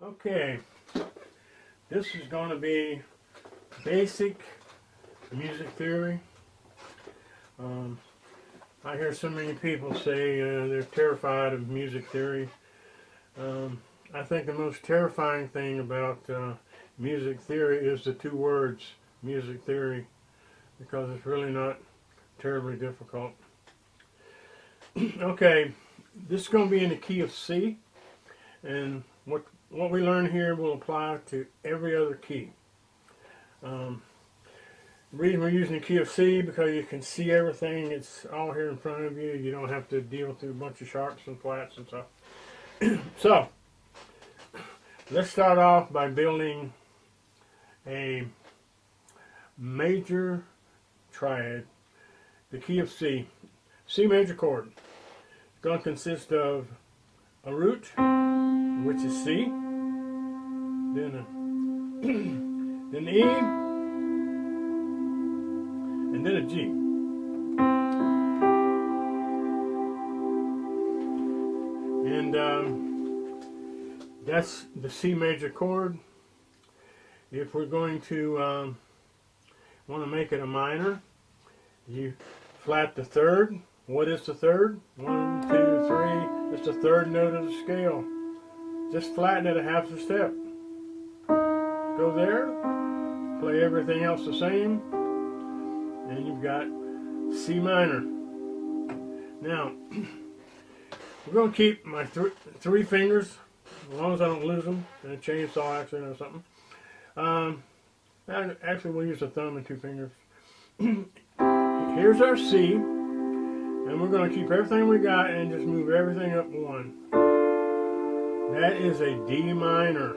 Okay, this is going to be basic music theory. I hear so many people say they're terrified of music theory. I think the most terrifying thing about music theory is the two words, music theory, because it's really not terribly difficult. Okay, this is going to be in the key of C, and what we learn here will apply to every other key. The reason we're using the key of C because you can see everything. It's all here in front of you. You don't have to deal through a bunch of sharps and flats and stuff. So, let's start off by building a major triad, the key of C. C major chord. It's going to consist of a root, which is C, then then E, and then a G. And that's the C major chord. If we're going to want to make it a minor, you flat the third. What is the third? 1, 2, 3. It's the third note of the scale. Just flatten it a half a step. Go there, play everything else the same, and you've got C minor. Now, we're going to keep my three fingers, as long as I don't lose them in a chainsaw accident or something. Actually, we'll use a thumb and two fingers. Here's our C, and we're going to keep everything we got and just move everything up one. That is a D minor.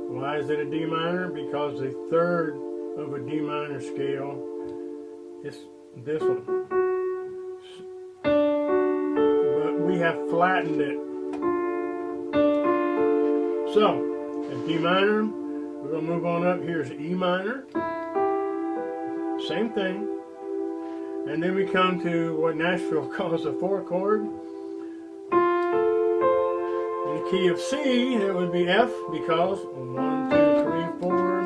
Why is it a D minor? Because the third of a D minor scale is this one. But we have flattened it. So, at D minor, we're going to move on up. Here's E minor. Same thing. And then we come to what Nashville calls a 4 chord. In the key of C, it would be F, because 1, 2, 3, 4.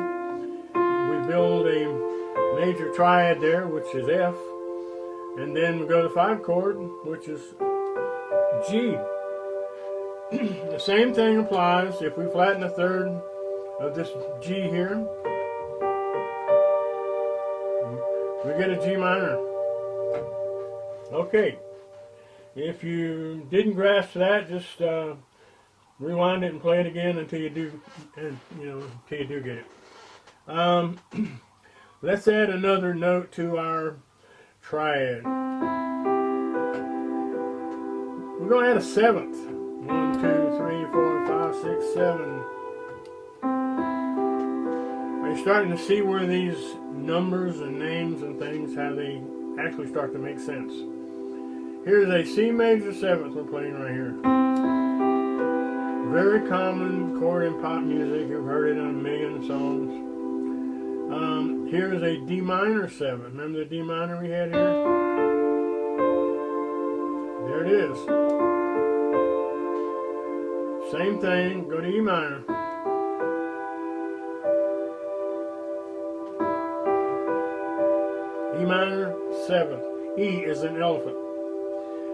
We build a major triad there, which is F. And then we go to the 5 chord, which is G. The same thing applies if we flatten the third of this G here. We get a G minor. Okay, if you didn't grasp that, just rewind it and play it again until you do, until you do get it. Let's add another note to our triad. We're going to add a 7th. 1, 2, 3, 4, 5, 6, 7. Are you starting to see where these numbers and names and things, how they actually start to make sense? Here's a C major 7th we're playing right here. Very common chord in pop music. You've heard it on a million songs. Here's a D minor 7. Remember the D minor we had here? There it is. Same thing, go to E minor. E minor 7th. E is an elephant.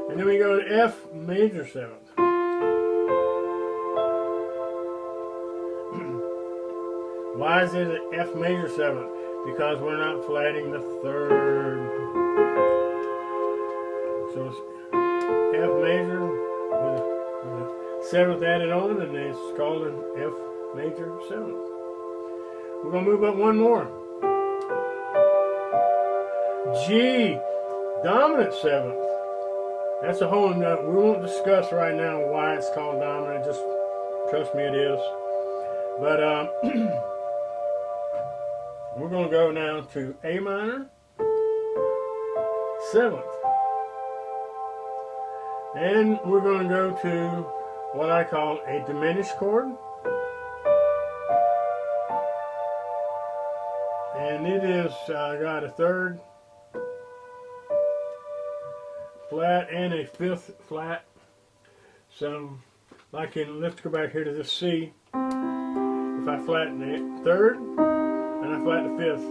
And then we go to F major 7th. Why is it an F major 7th? Because we're not flatting the third. So it's F major with a 7th added on, and it's called an F major 7th. We're going to move up one more. G, dominant 7th. That's a whole note. We won't discuss right now why it's called dominant. Just trust me, it is. But we're going to go now to A minor 7th. And we're going to go to what I call a diminished chord. And it is got a 3rd flat and a 5th flat. So, let's go back here to this C. if I flatten the third and I flatten the fifth,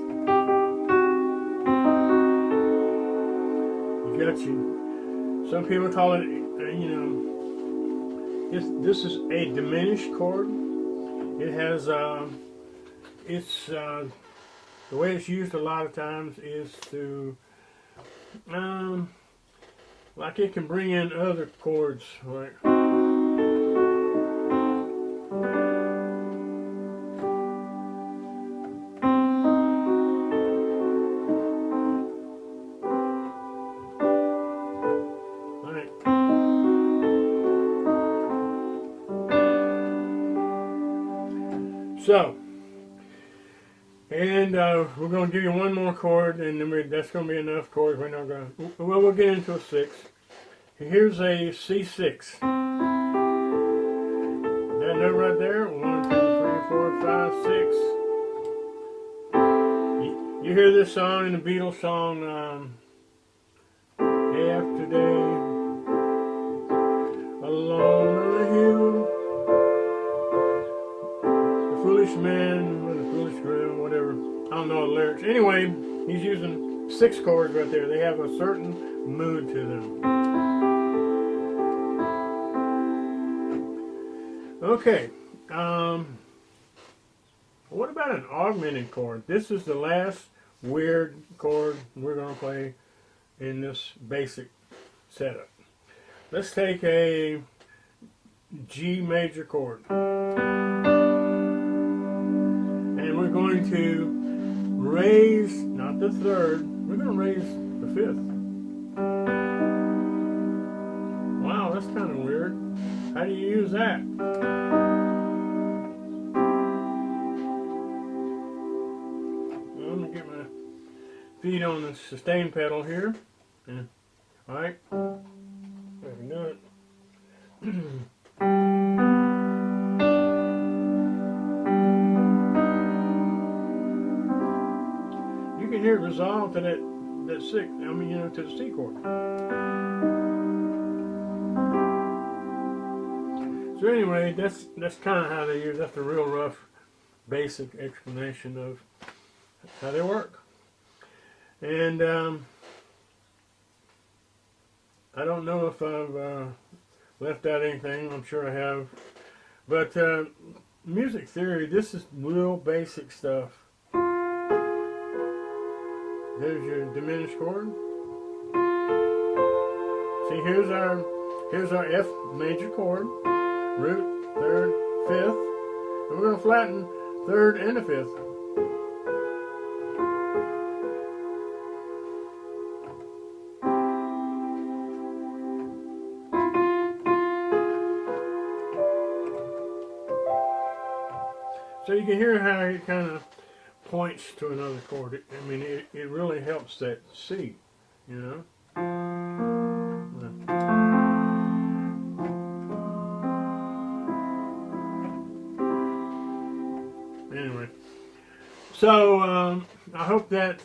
you got you. Some people call it, this is a diminished chord. It has, the way it's used a lot of times is to, like it can bring in other chords, like. So, and we're going to give you one more chord, and then that's going to be enough chords. We're not going to, well, we'll get into a 6. Here's a C6. That note right there, 1, 2, 3, 4, 5, 6. You hear this song in the Beatles song, Day After Day, Alone on the Hill. Foolish man with a foolish girl, whatever. I don't know the lyrics. Anyway, he's using 6 chords right there. They have a certain mood to them. Okay. What about an augmented chord? This is the last weird chord we're going to play in this basic setup. Let's take a G major chord. We're going to raise, not the third, we're going to raise the fifth. Wow, that's kind of weird. How do you use that? Well, let me get my feet on the sustain pedal here. Yeah. Alright, there we do it. You can hear it resolve to that 6, to the C chord. So anyway, that's kind of how they use. That's the real rough, basic explanation of how they work. And I don't know if I've left out anything. I'm sure I have. But music theory, this is real basic stuff. There's your diminished chord. See, here's our F major chord, root, 3rd, 5th, and we're going to flatten 3rd and the 5th. So you can hear how it kind of points to another chord. It really helps that C, Anyway, so I hope that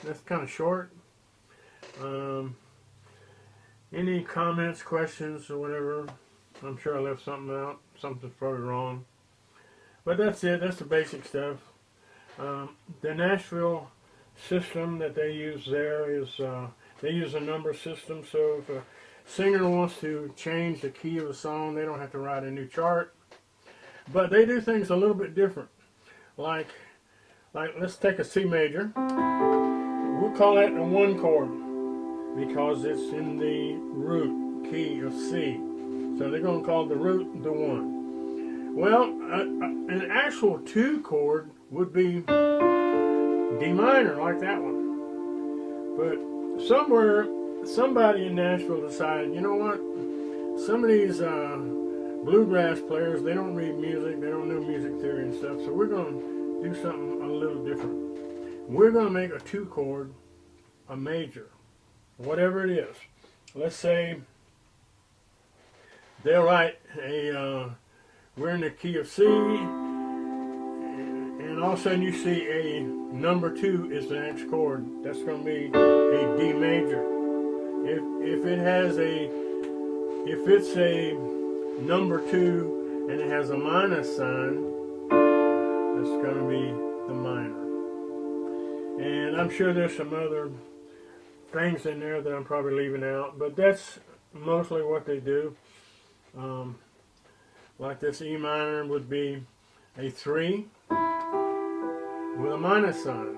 that's kind of short. Any comments, questions, or whatever? I'm sure I left something out. Something's probably wrong. But that's it. That's the basic stuff. The Nashville system that they use there is they use a number system. So if a singer wants to change the key of a song, they don't have to write a new chart. But they do things a little bit different. Like let's take a C major. We'll call that a 1 chord because it's in the root key of C. So they're going to call the root the 1. Well, an actual 2 chord would be D minor, like that one. But somewhere, somebody in Nashville decided, you know what? Some of these bluegrass players, they don't read music, they don't know music theory and stuff, so we're going to do something a little different. We're going to make a 2 chord a major, whatever it is. Let's say they'll write we're in the key of C, and all of a sudden you see a number 2 is the next chord. That's going to be a D major. If it's a number 2 and it has a minus sign, That's going to be the minor. And I'm sure there's some other things in there that I'm probably leaving out, but that's mostly what they do. Like this E minor would be a 3 with a minus sign.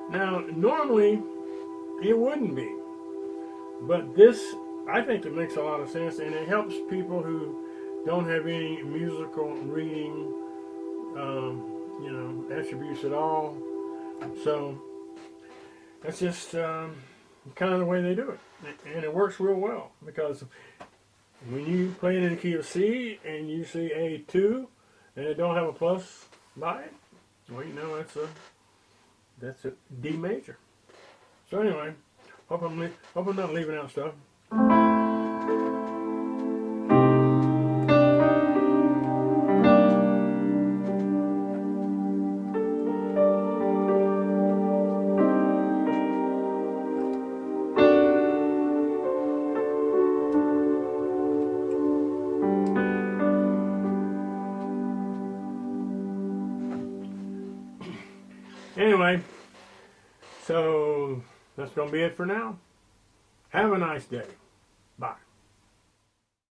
Now, normally it wouldn't be, but this, I think it makes a lot of sense, and it helps people who don't have any musical reading, attributes at all. So that's just kind of the way they do it, and it works real well, because when you play it in the key of C and you see A2 and it don't have a plus by it, well, you know that's a D major. So anyway, hope I'm not leaving out stuff. Anyway, so that's going to be it for now. Have a nice day. Bye.